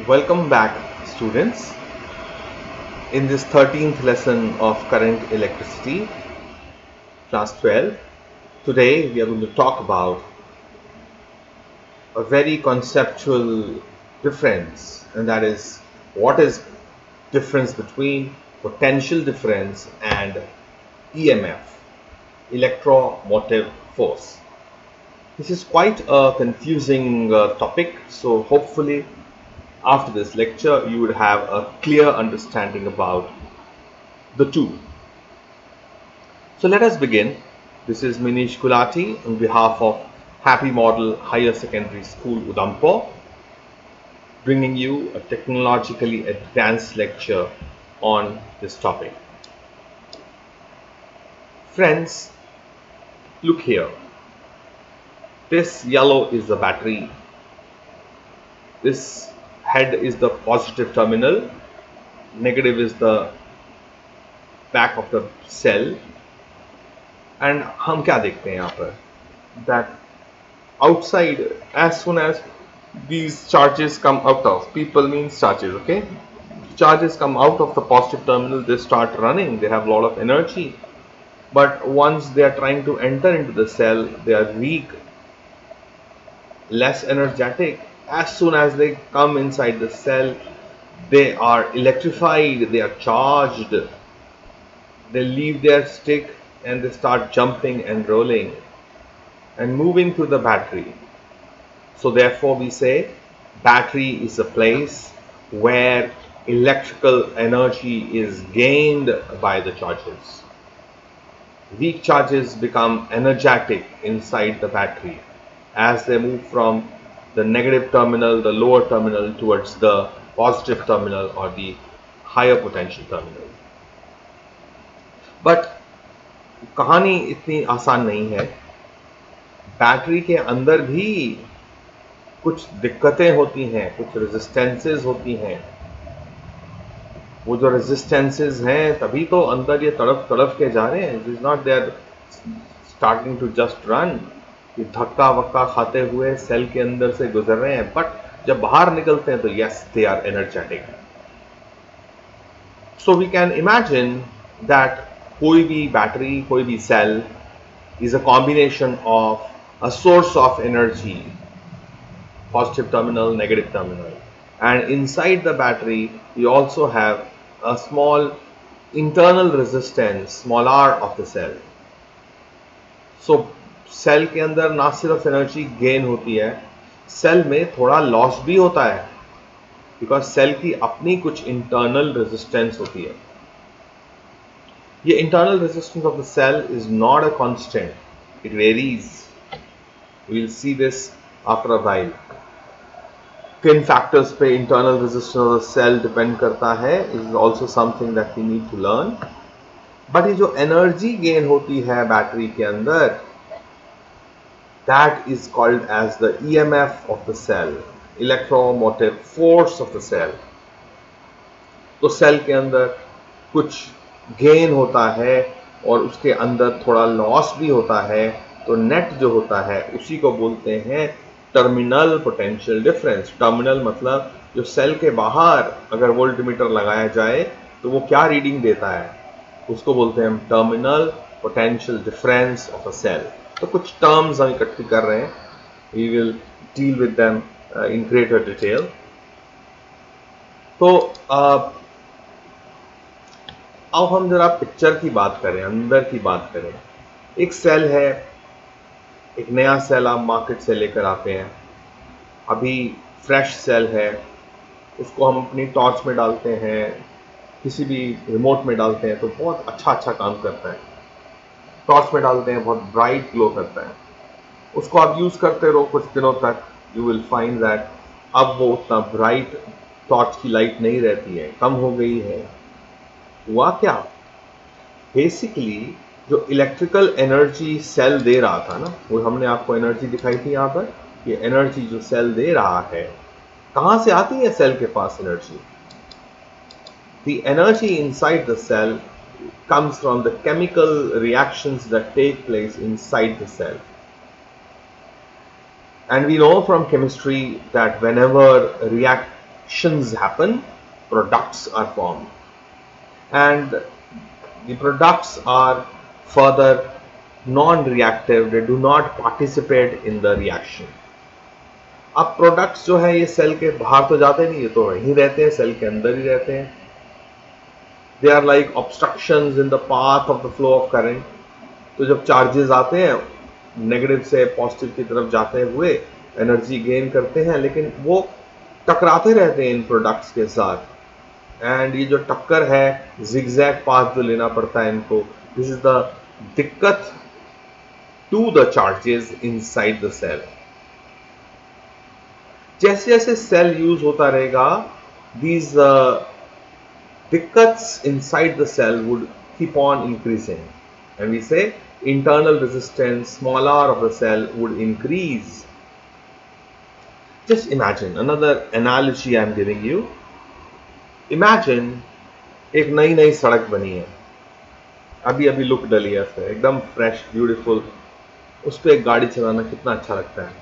Welcome back, students. In this 13th lesson of current electricity, class 12, today we are going to talk about a very conceptual difference, and that is what is difference between potential difference and EMF, electromotive force. This is quite a confusing topic, so hopefully after this lecture you would have a clear understanding about the two. So let us begin. This is Minish Gulati on behalf of Happy Model Higher Secondary School, Udhampur, bringing you a technologically advanced lecture on this topic. Friends, look here. This yellow is the battery. This head is the positive terminal. Negative is the back of the cell. And हम क्या देखते हैं यहाँ पर? That outside, as soon as these charges come out of, people means charges, okay, charges come out of the positive terminal, they start running, they have a lot of energy, but once they are trying to enter into the cell, they are weak, less energetic. As soon as they come inside the cell, they are electrified, they are charged, they leave their stick and they start jumping and rolling and moving to the battery. So therefore we say battery is a place where electrical energy is gained by the charges. Weak charges become energetic inside the battery as they move from the negative terminal, the lower terminal, towards the positive terminal or the higher potential terminal. But कहानी इतनी आसान नहीं है. Battery के अंदर भी कुछ दिक्कतें होती हैं, कुछ रेजिस्टेंसेस होती हैं. वो जो रेजिस्टेंसेस हैं तभी तो अंदर ये तड़प तड़प के जा रहे हैं. It is not they are starting to just run. ये धक्का वक्का खाते हुए सेल के अंदर से गुजर रहे हैं, बट जब बाहर निकलते हैं तो yes, they are energetic. So we can imagine that कोई भी बैटरी, कोई भी cell is a combination of a source of energy, positive terminal, negative terminal, and inside the battery we also have a small internal resistance, small r of the cell. So cell के अंदर ना सिर्फ energy gain होती है, cell में थोड़ा loss भी होता है, बिकॉज सेल की अपनी कुछ इंटरनल रेजिस्टेंस होती है. ये internal resistance of the cell is not a constant, it varies. We will see this after a while. किन फैक्टर्स पे internal resistance of the cell depend करता है is also something that we need to learn. But ये जो energy gain होती है battery के अंदर, that is called as the EMF of the cell, electromotive force of the cell. तो cell के अंदर कुछ गेन होता है और उसके अंदर थोड़ा लॉस भी होता है, तो नेट जो होता है उसी को बोलते हैं टर्मिनल पोटेंशियल डिफरेंस. टर्मिनल मतलब जो सेल के बाहर अगर वोल्टमीटर लगाया जाए तो वो क्या रीडिंग देता है, उसको बोलते हैं हम terminal potential difference of a cell. तो कुछ टर्म्स हम इकट्ठी कर रहे हैं, we will deal with them in greater detail. तो अब हम जरा पिक्चर की बात करें, अंदर की बात करें. एक सेल है, एक नया सेल आप मार्केट से लेकर आते हैं, अभी फ्रेश सेल है, उसको हम अपनी टॉर्च में डालते हैं, किसी भी रिमोट में डालते हैं तो बहुत अच्छा काम करता है. टॉर्च में डालते हैं, बहुत ब्राइट ग्लो करता है. उसको आप यूज़ करते रहो कुछ दिनों तक, यू विल फाइंड दैट अब वो उतना ब्राइट टॉर्च की लाइट नहीं रहती है, कम हो गई है. हुआ क्या? बेसिकली जो इलेक्ट्रिकल एनर्जी सेल दे रहा था ना, वो हमने आपको एनर्जी दिखाई थी यहाँ पर. ये एनर्जी जो सेल दे रहा है, कहाँ से आती है सेल के पास energy? The energy inside the cell comes from the chemical reactions that take place inside the cell. And we know from chemistry that whenever reactions happen, products are formed, and the products are further non-reactive, they do not participate in the reaction. अब products जो है ये cell के बाहर तो जाते नहीं, ये तो वहीं रहते हैं, सेल के अंदर ही रहते हैं. They are like obstructions in the path of the flow of current. तो जब चार्जेस आते हैं नेगेटिव से पॉजिटिव की तरफ जाते हुए एनर्जी गेन करते हैं, लेकिन वो टकराते रहते हैं इन प्रोडक्ट्स के साथ. एंड ये जो टक्कर है, जिगजैग पाथ जो लेना पड़ता है इनको, दिस इज द दिक्कत to the charges inside the cell. जैसे जैसे सेल यूज होता रहेगा, these dikkats inside the cell would keep on increasing, and we say internal resistance, small r of the cell, would increase. Just imagine another analogy I am giving you. Imagine एक नई नई सड़क बनी है, अभी अभी लुक डली है, एकदम फ्रेश ब्यूटीफुल. उस पर एक गाड़ी चलाना कितना अच्छा लगता है.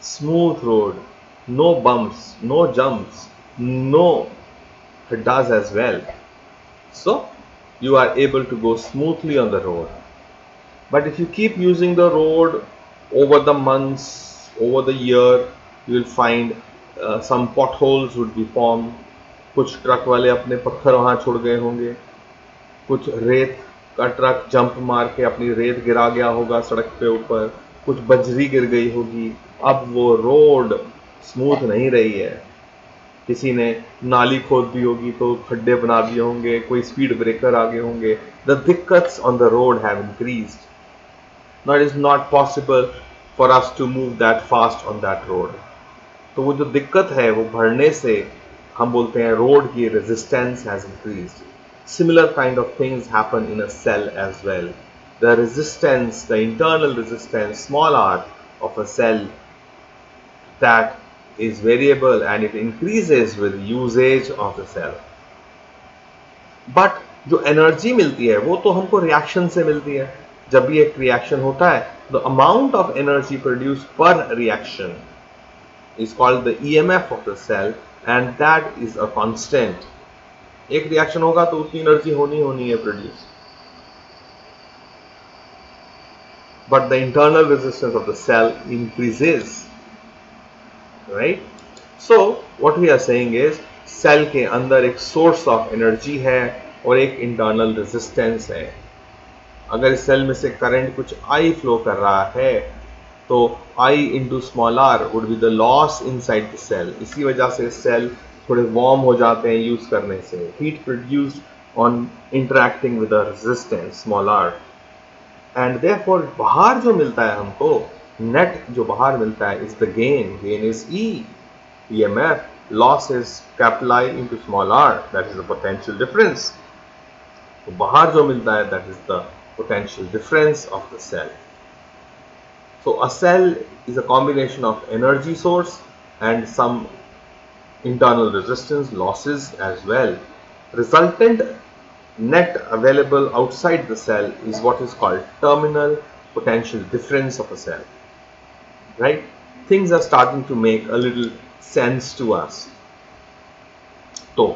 Smooth road, no bumps, no jumps, no khaddas as well. So you are able to go smoothly on the road. But if you keep using the road over the months, over the year, you will find some potholes would be formed. कुछ truck वाले अपने पत्थर वहाँ छोड़ गए होंगे, कुछ रेत का ट्रक जंप मार के अपनी रेत गिरा गया होगा सड़क पे ऊपर, कुछ बजरी गिर गई होगी. अब वो रोड स्मूथ नहीं रही है, किसी ने नाली खोद दी होगी तो खड्डे बना दिए होंगे, कोई स्पीड ब्रेकर आ गए होंगे. द दिक्कत्स on the road have increased. Now it is not possible for us to move that fast on that road. तो वो जो दिक्कत है वो बढ़ने से हम बोलते हैं रोड की resistance has increased. Similar kind of things happen in a cell as well. The resistance, the internal resistance, small r of a cell, that is variable and it increases with usage of the cell. But जो energy मिलती है वो तो हमको reaction से मिलती है. जब भी एक रिएक्शन होता है, the amount of energy produced per reaction is called the EMF of the cell, and that is a constant. एक रिएक्शन होगा तो उतनी एनर्जी होनी है produce. But the internal resistance of the cell increases. Right? So what we are saying is cell के अंदर एक source of energy है और एक इंटरनल रेजिस्टेंस है. अगर इस सेल में से करंट कुछ I फ्लो कर रहा है तो I into small r would be the loss inside the cell. इसी वजह से सेल थोड़े वार्म हो जाते हैं यूज करने से. Heat produced on interacting with the resistance small r, and therefore बाहर जो मिलता है हमको, नेट जो बाहर मिलता है is the gain. Gain is E. EMF, loss is capital I into small r, that is the potential difference. तो बाहर जो मिलता है that is the potential difference of the cell. So a cell is a combination of energy source and some internal resistance losses as well. Resultant net available outside the cell is what is called terminal potential difference of a cell. Right? Things are starting to make a little sense to us. तो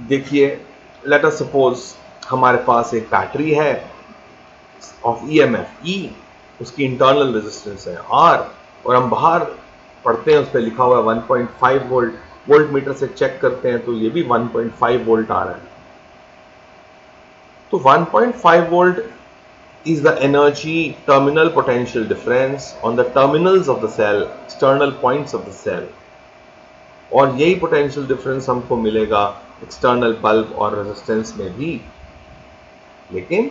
देखिए, let us suppose हमारे पास एक battery है of EMF E, उसकी internal resistance है R, और हम बाहर पढ़ते हैं उस पर लिखा हुआ है 1.5 वोल्ट. वोल्ट मीटर से चेक करते हैं तो ये भी 1.5 वोल्ट आ रहा है. तो 1.5 volt is the energy terminal potential difference on the terminals of the cell, external points of the cell. और यही पोटेंशियल डिफरेंस हमको मिलेगा एक्सटर्नल बल्ब और रेजिस्टेंस में भी. लेकिन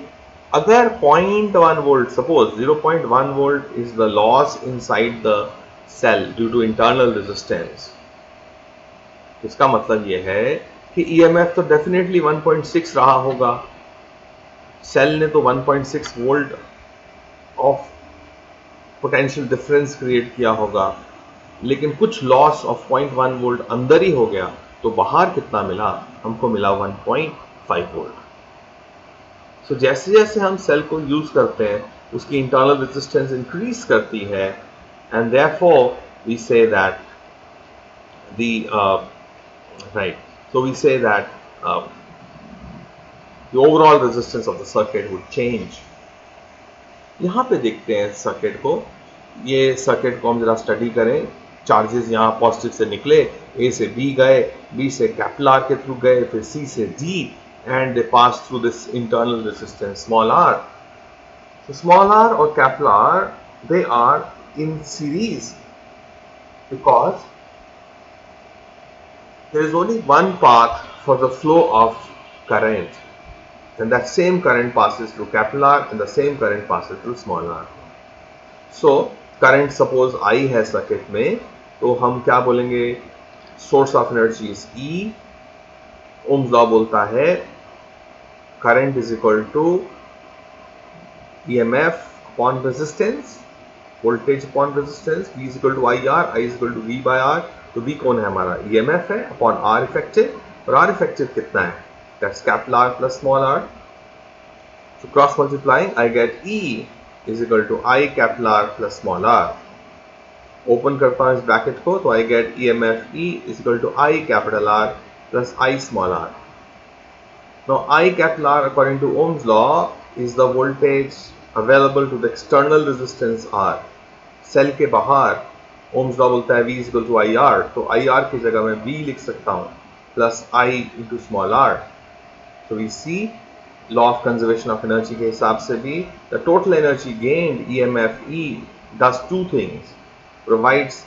अगर 0.1 volt, suppose 0.1 volt is the loss inside the cell due to internal resistance, इसका मतलब यह है कि ईएमएफ तो डेफिनेटली 1.6 रहा होगा. सेल ने तो 1.6 volt of potential difference create किया होगा, लेकिन कुछ लॉस ऑफ 0.1 वोल्ट अंदर ही हो गया, तो बाहर कितना मिला? हमको मिला 1.5 वोल्ट. सो जैसे जैसे हम सेल को यूज करते हैं उसकी इंटरनल रेजिस्टेंस इंक्रीज करती है, and therefore we say that the right? So we say that the overall resistance of the circuit would change. यहाँ पे देखते हैं सर्किट को, ये सर्किट को हम जरा स्टडी करें। चार्जेस यहाँ पॉजिटिव से निकले, ए से बी गए, बी से कैपिटल के थ्रू गए, फिर सी से D, and they pass through this internal resistance small r. So small r or capital R, they are in series because there is only one path for the flow of current, and that same current passes through capital R and the same current passes through small r. So current suppose I है circuit में, तो हम क्या बोलेंगे, source of energy is E, Ohm's law बोलता है current is equal to EMF upon resistance, voltage upon resistance, V is equal to IR, I is equal to V by R। तो V कौन है हमारा, EMF है, upon R effective, और R effective कितना है, that's capital R plus small r। So cross multiplying I get E is equal to I capital R plus small r। Open करता हूँ इस ब्रैकेट को, तो I get EMF E is equal to I capital R plus I small r। Now I capital R according to Ohm's law is the voltage available to the external resistance R। Cell के बाहर Ohm's law बोलता है V is equal to IR, तो IR की जगह मैं V लिख सकता हूँ plus I into small r। So we see law of conservation of energy के हिसाब से भी the total energy gained EMF E does two things, provides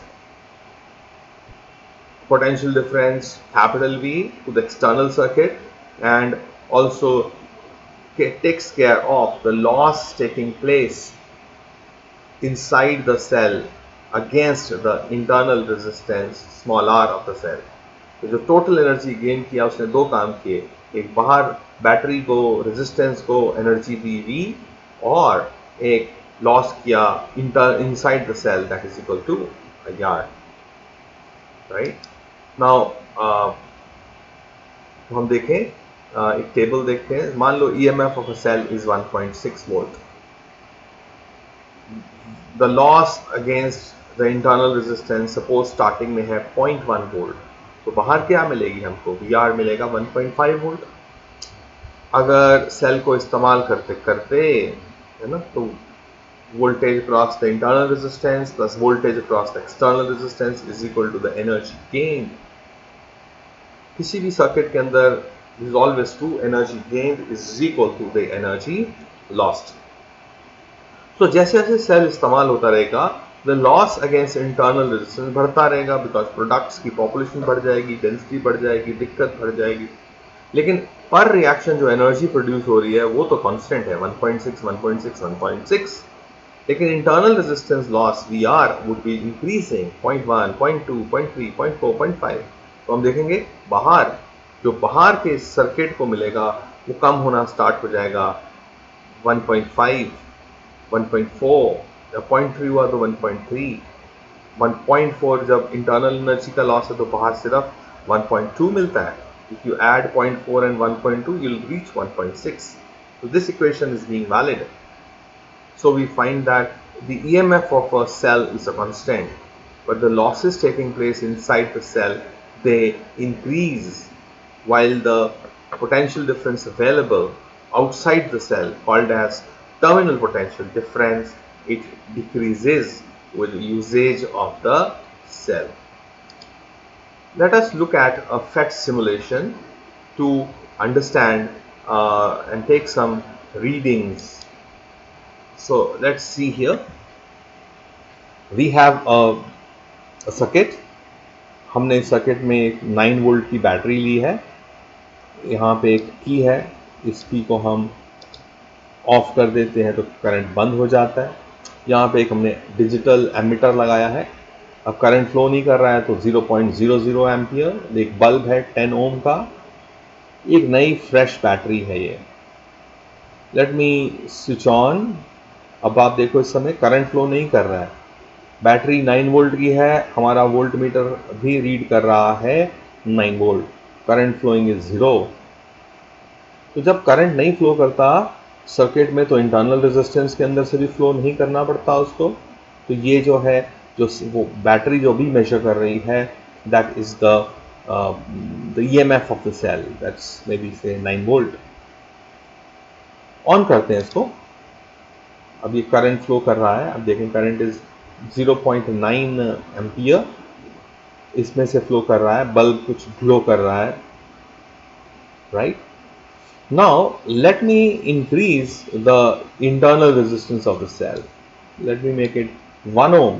potential difference capital V to the external circuit and also takes care of the loss taking place inside the cell against the internal resistance small r of the cell। तो जो total energy gain किया उसने दो काम किए, एक बाहर battery को रेजिस्टेंस को एनर्जी दी V, और एक लॉस किया inside the cell that is equal to IR, right. Now हम देखें एक टेबल देखते हैं। मान लो EMF of a cell is 1.6 volt, the loss against the internal resistance suppose starting में है 0.1 वोल्ट, तो बाहर क्या मिलेगी हमको, VR मिलेगा 1.5 वोल्ट। अगर सेल को इस्तेमाल करते करते है ना, तो voltage across the internal resistance plus voltage across the external resistance is equal to the energy gain. किसी भी सर्किट के अंदर this is always true, energy gained is equal to the energy lost। तो जैसे जैसे सेल इस्तेमाल होता रहेगा the loss against internal resistance बढ़ता रहेगा, because प्रोडक्ट्स की पॉपुलेशन बढ़ जाएगी, डेंसिटी बढ़ जाएगी, दिक्कत बढ़ जाएगी, लेकिन पर रिएक्शन जो एनर्जी प्रोड्यूस हो रही है वो तो कांस्टेंट है 1.6 1.6 1.6, लेकिन internal resistance loss VR would be increasing 0.1 0.2 0.3 0.4 0.5। तो हम देखेंगे बाहर जो बाहर के सर्किट को मिलेगा वो कम होना स्टार्ट हो जाएगा, 1.5 1.4, 0.3 हुआ तो 1.3, 1.4 जब इंटरनल एनर्जी का लॉस है तो बाहर सिर्फ 1.2 मिलता है। If you add 0.4 and 1.2 you'll reach 1.6। so this equation is being valid। so we find that the EMF of a cell is a constant, but the losses taking place inside the cell, they increase, while the potential difference available outside the cell, called as terminal potential difference, it decreases with usage of the cell। Let us look at a FET simulation to understand and take some readings। so let's see here, we have a circuit। हमने इस circuit में एक 9 volt की battery ली है, यहाँ पे एक की है, इस की को हम ऑफ कर देते हैं तो करंट बंद हो जाता है। यहाँ पे एक हमने डिजिटल एमीटर लगाया है, अब करंट फ्लो नहीं कर रहा है तो 0.00 एम्पियर। एक बल्ब है 10 ओम का, एक नई फ्रेश बैटरी है ये। Let me switch on. अब आप देखो इस समय करंट फ्लो नहीं कर रहा है, बैटरी 9 वोल्ट की है, हमारा वोल्ट मीटर भी रीड कर रहा है 9 वोल्ट, करंट फ्लोइंग इज 0। तो जब करंट नहीं फ्लो करता सर्किट में तो इंटरनल रेजिस्टेंस के अंदर से भी फ्लो नहीं करना पड़ता उसको। तो ये जो है, जो वो बैटरी जो भी मेजर कर रही है, that is the the EMF of the cell, that's maybe say 9 volt. On करते हैं इसको, अब ये करंट फ्लो कर रहा है, अब देखें करंट इज 0.9 एम्पियर इसमें से फ्लो कर रहा है, बल्ब कुछ ग्लो कर रहा है, right. Now let me increase the internal resistance of the cell. Let me make it 1 ohm.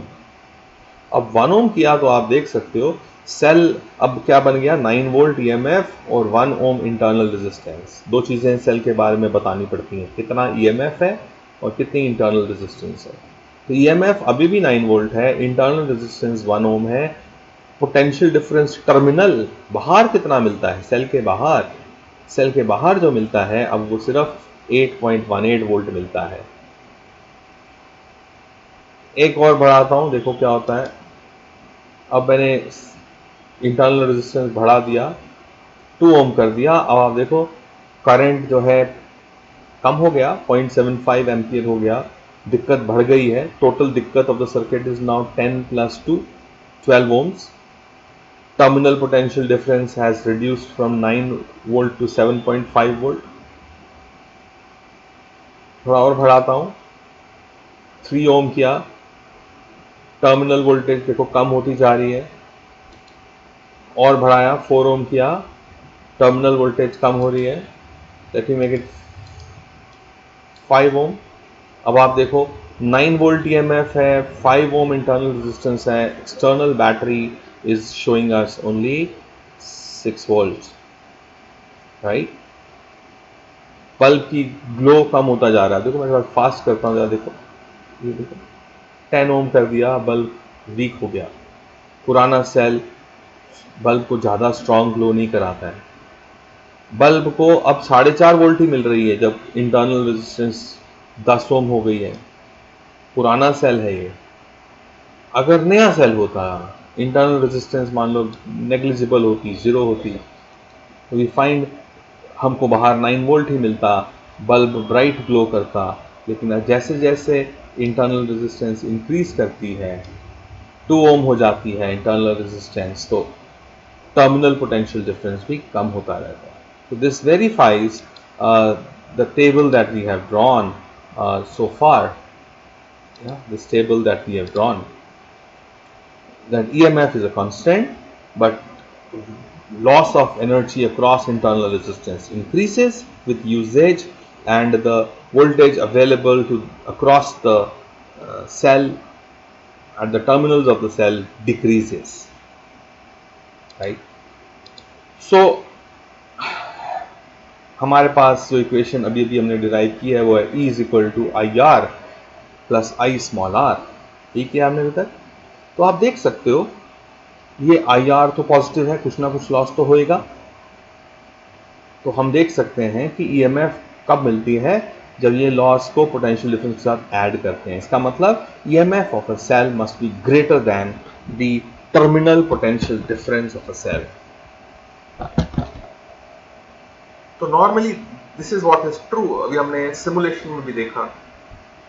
अब 1 ohm किया तो आप देख सकते हो सेल अब क्या बन गया, 9 वोल्ट EMF और 1 ohm इंटरनल रेजिस्टेंस. दो चीज़ें सेल के बारे में बतानी पड़ती हैं, कितना EMF है और कितनी इंटरनल रेजिस्टेंस है. तो EMF अभी भी 9 वोल्ट है, इंटरनल रेजिस्टेंस 1 ohm है. पोटेंशियल डिफरेंस टर्मिनल बाहर कितना मिलता है, सेल के बाहर जो मिलता है अब वो सिर्फ 8.18 वोल्ट मिलता है. एक और बढ़ाता हूं, देखो क्या होता है. अब मैंने इंटरनल रेजिस्टेंस बढ़ा दिया, 2 ओम कर दिया. अब आप देखो करंट जो है कम हो गया, 0.75 एम्पियर हो गया, दिक्कत बढ़ गई है. टोटल दिक्कत of the circuit is now 10 + 2 12 ohms. Terminal potential difference has reduced from 9 volt to 7.5 volt. थोड़ा और बढ़ाता हूं, 3 ओम किया, टर्मिनल वोल्टेज देखो कम होती जा रही है. और बढ़ाया, 4 ओम किया, टर्मिनल वोल्टेज कम हो रही है. लेट मी मेक इट 5 ओम. अब आप देखो 9 वोल्ट EMF है, 5 ओम इंटरनल रेजिस्टेंस है, external battery is showing us only 6 volt, right. Bulb की ग्लो कम होता जा रहा है. देखो मैं थोड़ा फास्ट करता हूँ, देखो ये देखो 10 ओम कर दिया, बल्ब वीक हो गया. पुराना सेल बल्ब को ज़्यादा स्ट्रॉन्ग ग्लो नहीं कराता है. बल्ब को अब 4.5 वोल्ट ही मिल रही है जब इंटरनल रेजिस्टेंस 10 ओम हो गई है. पुराना सेल है ये. अगर नया सेल होता, इंटरनल रेजिस्टेंस मान लो नेग्लिजिबल होती, 0 होती, तो वी फाइंड हमको बाहर 9 वोल्ट ही मिलता, बल्ब ब्राइट ग्लो करता. लेकिन जैसे जैसे इंटरनल रेजिस्टेंस इंक्रीज करती है, 2 ओम हो जाती है इंटरनल रेजिस्टेंस, तो टर्मिनल पोटेंशियल डिफरेंस भी कम होता रहता है. So this verifies the table that we have drawn so far. Yeah, this table that we have drawn, that EMF is a constant, but loss of energy across internal resistance increases with usage, and the voltage available to across the cell at the terminals of the cell decreases, right. So हमारे पास जो equation अभी अभी हमने derive की है वो है E = IR + I small r. ठीक है आपने अभी तक. तो आप देख सकते हो ये IR तो पॉजिटिव है, कुछ ना कुछ लॉस तो होएगा. तो हम देख सकते हैं कि EMF कब मिलती है, जब ये लॉस को पोटेंशियल डिफरेंस के साथ ऐड करते हैं. इसका मतलब EMF of a cell must be greater than the terminal potential difference of a cell. तो normally this is what is true. अभी हमने सिमुलेशन में भी देखा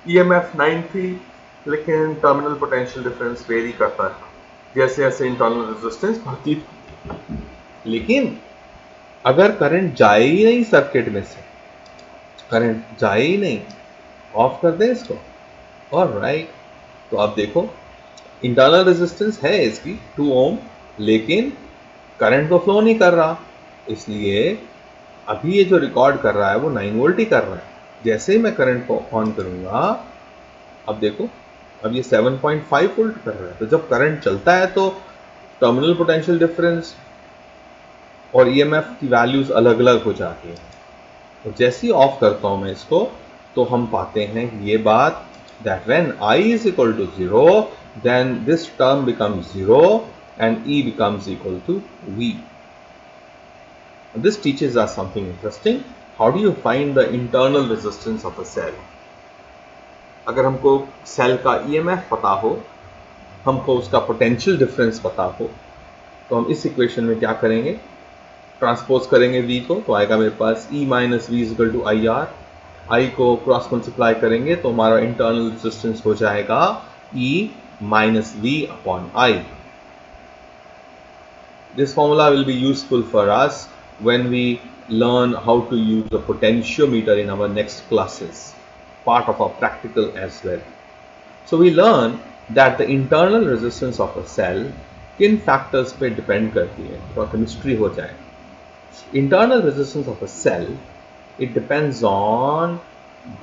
EMF 9 थी, लेकिन टर्मिनल पोटेंशियल डिफरेंस वेरी करता है जैसे जैसे इंटरनल रेजिस्टेंस बढ़ती. लेकिन अगर करंट जाए ही नहीं सर्किट में से, करंट जाए ही नहीं, ऑफ कर दें इसको, ऑलराइट. तो अब देखो इंटरनल रेजिस्टेंस है इसकी 2 ओम, लेकिन करंट तो फ्लो नहीं कर रहा, इसलिए अभी ये जो रिकॉर्ड कर रहा है वो 9 वोल्ट ही कर रहा है. जैसे ही मैं करंट को ऑन करूंगा, अब देखो अब ये 7.5 वोल्ट कर रहा है. तो जब करंट चलता है तो टर्मिनल पोटेंशियल डिफरेंस और EMF की वैल्यूज अलग अलग हो जाती हैं. तो जैसे ही ऑफ करता हूं मैं इसको, तो हम पाते हैं ये बात, that when I is equal to 0, then this term becomes 0 and E becomes equal to V. This teaches us something interesting. How do you find the internal resistance of a cell? अगर हमको cell का EMF पता हो, हमको उसका potential difference पता हो, तो हम इस इक्वेशन में क्या करेंगे, ट्रांसपोज करेंगे V को, तो आएगा मेरे पास E - V = IR. I को क्रॉस मल्टीप्लाई करेंगे तो हमारा इंटरनल रेजिस्टेंस हो जाएगा E - V/I. This formula will be useful for us when we learn how to use a potentiometer in our next classes, part of our practical as well. So we learn that the internal resistance of a cell किन factors पे depend करती है, तो chemistry हो जाए. Internal resistance of a cell, it depends on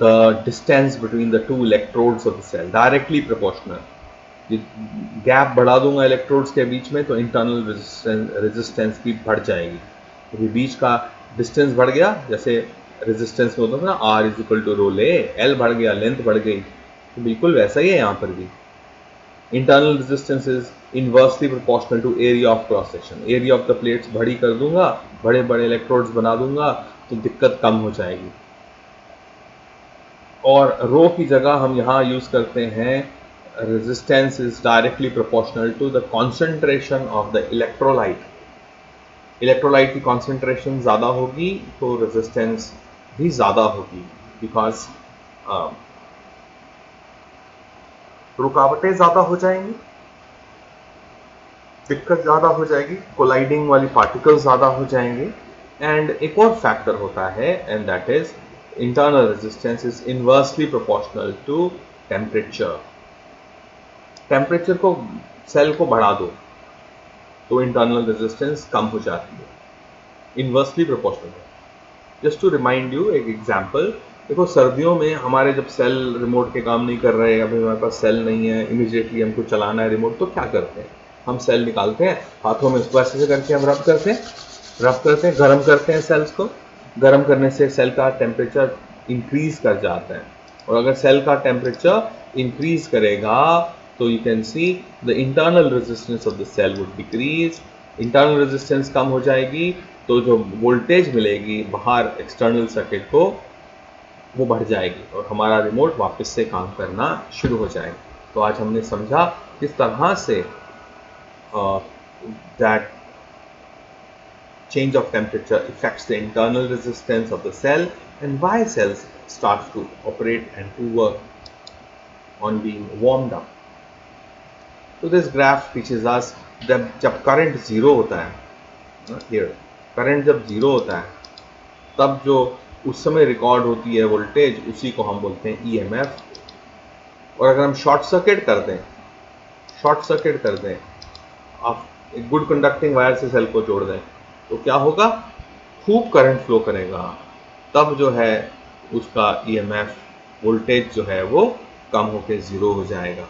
the distance between the two electrodes of the cell, directly proportional. Gap बढ़ा दूंगा electrodes के बीच में तो इंटरनल रेजिस्टेंस भी बढ़ जाएगी, क्योंकि बीच का डिस्टेंस बढ़ गया, जैसे रेजिस्टेंस में होता है ना R is equal to rho L A, L बढ़ गया, लेंथ बढ़ गई, तो बिल्कुल वैसा ही है यहाँ पर भी. Internal resistance is inversely proportional to area of cross section. Area of the plates बड़ी कर दूंगा, बड़े बड़े इलेक्ट्रोड्स बना दूंगा तो दिक्कत कम हो जाएगी. और रो की जगह हम यहाँ यूज करते हैं resistance is directly proportional to the concentration of the electrolyte. Electrolyte की concentration ज़्यादा होगी तो resistance भी ज़्यादा होगी, because रुकावटें ज़्यादा हो जाएंगी, दिक्कत ज़्यादा हो जाएगी, कोलाइडिंग वाली पार्टिकल्स ज़्यादा हो जाएंगे. एंड एक और फैक्टर होता है, and that is internal resistance is inversely proportional to temperature. Temperature को सेल को बढ़ा दो तो इंटरनल रेजिस्टेंस कम हो जाती है, inversely proportional. Just to remind you एक एग्जांपल, देखो सर्दियों में हमारे जब सेल रिमोट के काम नहीं कर रहे, अभी हमारे पास सेल नहीं है, इमीडिएटली हमको चलाना है रिमोट, तो क्या करते हैं, हम सेल निकालते हैं हाथों में, उसको ऐसे करके हम रब करते हैं, गर्म करते हैं सेल्स को. गर्म करने से सेल का टेम्परेचर इंक्रीज कर जाता है, और अगर सेल का टेम्परेचर इंक्रीज करेगा तो you can see the internal resistance of the cell would decrease. Internal resistance कम हो जाएगी तो जो वोल्टेज मिलेगी बाहर एक्सटर्नल सर्किट को वो बढ़ जाएगी, और हमारा रिमोट वापस से काम करना शुरू हो जाएगा. तो आज हमने समझा किस तरह से that change of temperature affects the internal resistance of the cell and why cells start to operate and to work on being warmed up. So this graph teaches us that जब current zero होता है, here current जब zero होता है तब जो उस समय रिकॉर्ड होती है वोल्टेज, उसी को हम बोलते हैं EMF. और अगर हम शॉर्ट सर्किट कर दें, आप एक गुड कंडक्टिंग वायर से सेल को जोड़ दें, तो क्या होगा, खूब करंट फ्लो करेगा, तब जो है उसका EMF वोल्टेज जो है वो कम होकर ज़ीरो हो जाएगा.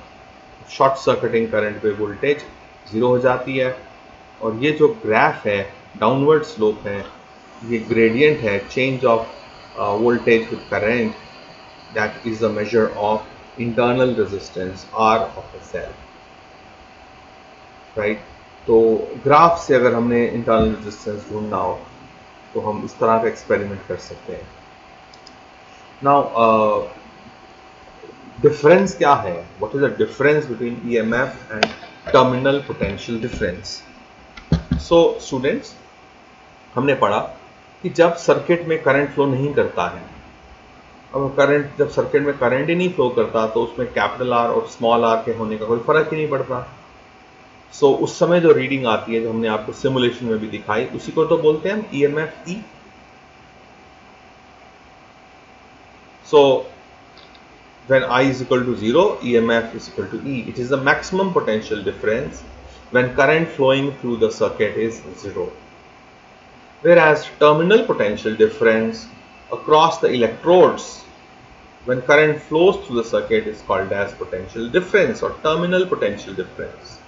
शॉर्ट सर्किटिंग करंट पे वोल्टेज ज़ीरो हो जाती है. और ये जो ग्राफ है डाउनवर्ड स्लोप है, ये ग्रेडियंट है change of voltage with current, that is the measure of internal resistance R of a cell, right. तो ग्राफ से अगर हमने इंटरनल रेजिस्टेंस ढूंढना हो तो हम इस तरह का एक्सपेरिमेंट कर सकते हैं. नाउ डिफरेंस क्या है, what is the difference between EMF and terminal potential difference. So students, हमने पढ़ा कि जब सर्किट में करंट फ्लो नहीं करता है, अब जब सर्किट में करंट ही नहीं फ्लो करता तो उसमें कैपिटल R और स्मॉल r के होने का कोई फर्क ही नहीं पड़ता. सो उस समय जो रीडिंग आती है, जो हमने आपको सिमुलेशन में भी दिखाई, उसी को तो बोलते हैं हम EMF E. So when I is equal to 0, EMF is equal to E. It is the maximum potential difference when current flowing through the circuit is 0. Whereas terminal potential difference across the electrodes when current flows through the circuit is called as potential difference or terminal potential difference.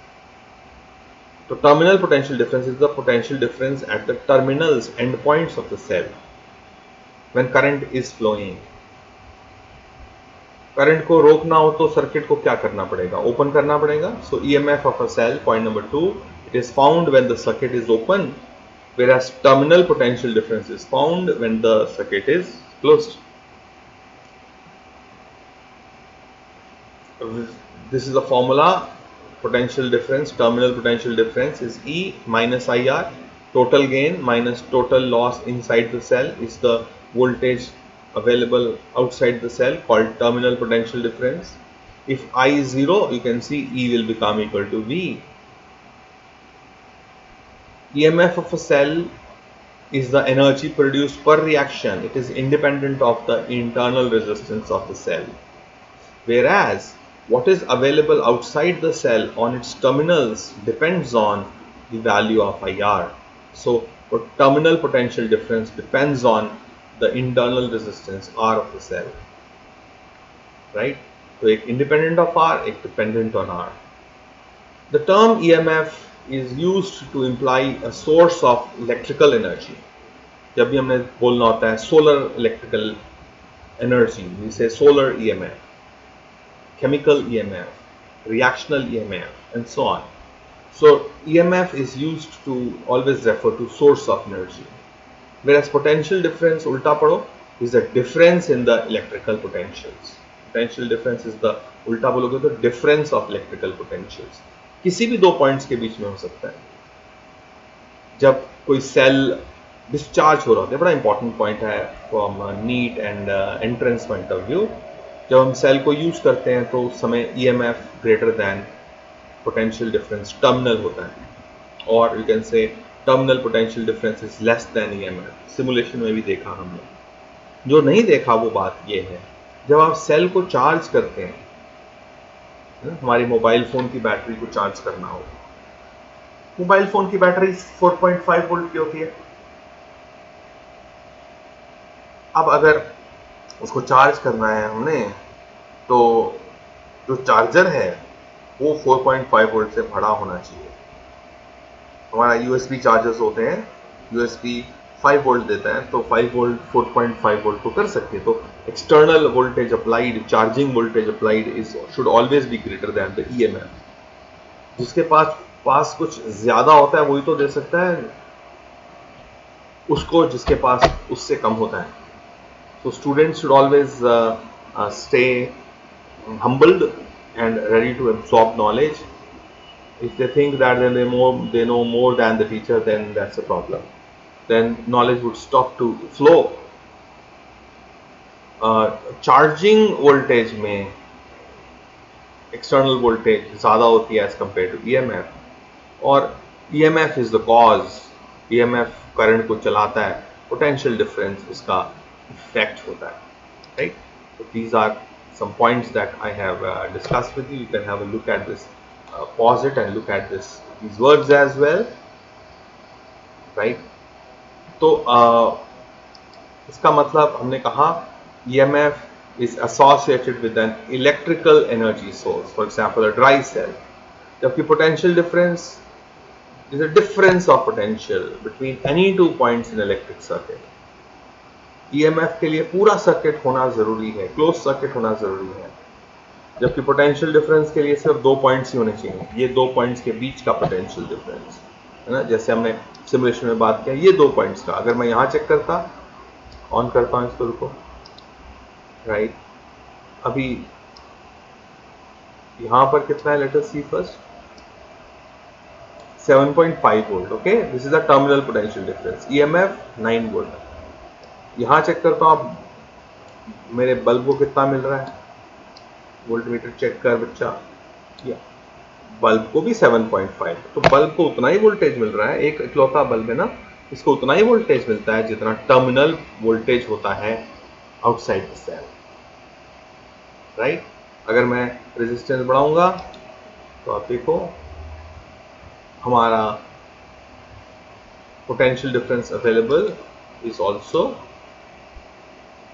So terminal potential difference is the potential difference at the terminals, endpoints of the cell when current is flowing. Current को रोकना हो तो circuit को क्या करना पड़ेगा, open करना पड़ेगा. So EMF of a cell, point number 2, it is found when the circuit is open, whereas terminal potential difference is found when the circuit is closed. This is the formula. Potential difference, terminal potential difference is E minus IR. Total gain minus total loss inside the cell is the voltage available outside the cell, called terminal potential difference. If I is 0, you can see E will become equal to V. EMF of a cell is the energy produced per reaction. It is independent of the internal resistance of the cell. Whereas what is available outside the cell on its terminals depends on the value of IR. So terminal potential difference depends on the internal resistance R of the cell, right? So एक independent of R, एक dependent on R. The term EMF is used to imply a source of electrical energy. जब भी हमें बोलना होता है solar electrical energy, we say solar EMF, chemical EMF, reactional EMF, and so on. So EMF is used to always refer to source of energy, whereas potential difference, ulta pado, is the difference in the electrical potentials. Potential difference is the ulta बोलोगे तो difference of electrical potentials. किसी भी दो points के बीच में हो सकता है. जब कोई सेल डिस्चार्ज हो रहा होता है, बड़ा इंपॉर्टेंट पॉइंट है from neat and entrance point of view. जब हम सेल को यूज करते हैं तो उस समय EMF greater than potential difference terminal होता है, और you can say terminal potential difference is less than EMF. Simulation में भी देखा हमने. जो नहीं देखा वो बात ये है, जब आप सेल को चार्ज करते हैं, हमारी मोबाइल फोन की बैटरी को चार्ज करना हो, मोबाइल फोन की बैटरी 4.5 वोल्ट की होती है. अब अगर उसको चार्ज करना है हमने, तो जो चार्जर है वो 4.5 वोल्ट से बड़ा होना चाहिए. हमारा USB चार्जर्स होते हैं, USB 5 वोल्ट देता है, तो 5 वोल्ट 4.5 वोल्ट को कर सकते हैं. तो external voltage applied, charging voltage applied is should always be greater than the EMF. जिसके पास कुछ ज्यादा होता है वही तो दे सकता है उसको, जिसके पास उससे कम होता है. So students should always stay humbled and ready to absorb knowledge. If they think that they know more than the teacher, then that's a problem. Then knowledge would stop to flow. Charging voltage में external voltage ज़्यादा होती है as compared to EMF, और EMF is the cause. EMF current को चलाता है, potential difference इसका effect होता है, right? So these are some points that I have discussed with you. You can have a look at this, pause it and look at these words as well, right? तो इसका मतलब हमने कहा EMF is associated with an electrical energy source, for example a dry cell. जबकि potential difference is a difference of potential between any two points in electric circuit. EMF के लिए पूरा circuit होना जरूरी है, क्लोज सर्किट होना जरूरी है, जबकि पोटेंशियल डिफरेंस के लिए सिर्फ 2 पॉइंट्स ही होने चाहिए. ये 2 पॉइंट्स के बीच का पोटेंशियल डिफरेंस है ना, जैसे हमने सिमुलेशन में बात किया, ये 2 पॉइंट्स का. अगर मैं यहाँ चेक करता, ऑन करता हूँ इसको, रुको, राइट. अभी यहाँ पर कितना है, let us see first, 7.5 volt. Okay, this is the terminal potential difference. EMF 9 volt. यहाँ चेक करता हूँ आप, मेरे बल्ब को कितना मिल रहा है, वोल्टमीटर चेक कर बच्चा, या बल्ब को भी 7.5, तो बल्ब को उतना ही वोल्टेज मिल रहा है. एक इकलौता बल्ब है ना, इसको उतना ही वोल्टेज मिलता है जितना टर्मिनल वोल्टेज होता है आउटसाइड द सेल, राइट. अगर मैं रेजिस्टेंस बढ़ाऊंगा तो आप देखो हमारा potential difference available is also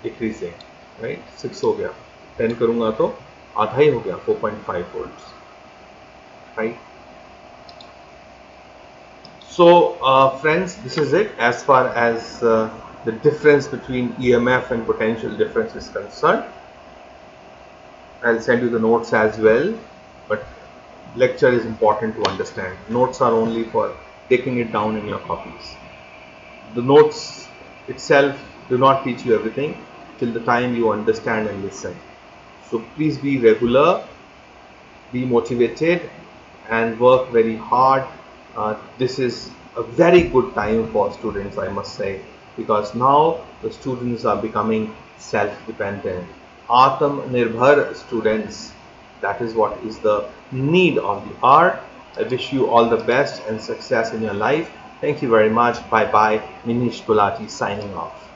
decreasing, right. 6 हो गया, 10 करूंगा तो आधा ही हो गया, 4.5 volts, right. So friends, this is it as far as the difference between EMF and potential difference is concerned. I'll send you the notes as well, but lecture is important to understand. Notes are only for taking it down in your copies. The notes itself do not teach you everything till the time you understand and listen. So please be regular, be motivated, and work very hard. This is a very good time for students, I must say, because now the students are becoming self-dependent. Atmanirbhar students, that is what is the need of the hour. I wish you all the best and success in your life. Thank you very much. Bye bye. Minish Gulati signing off.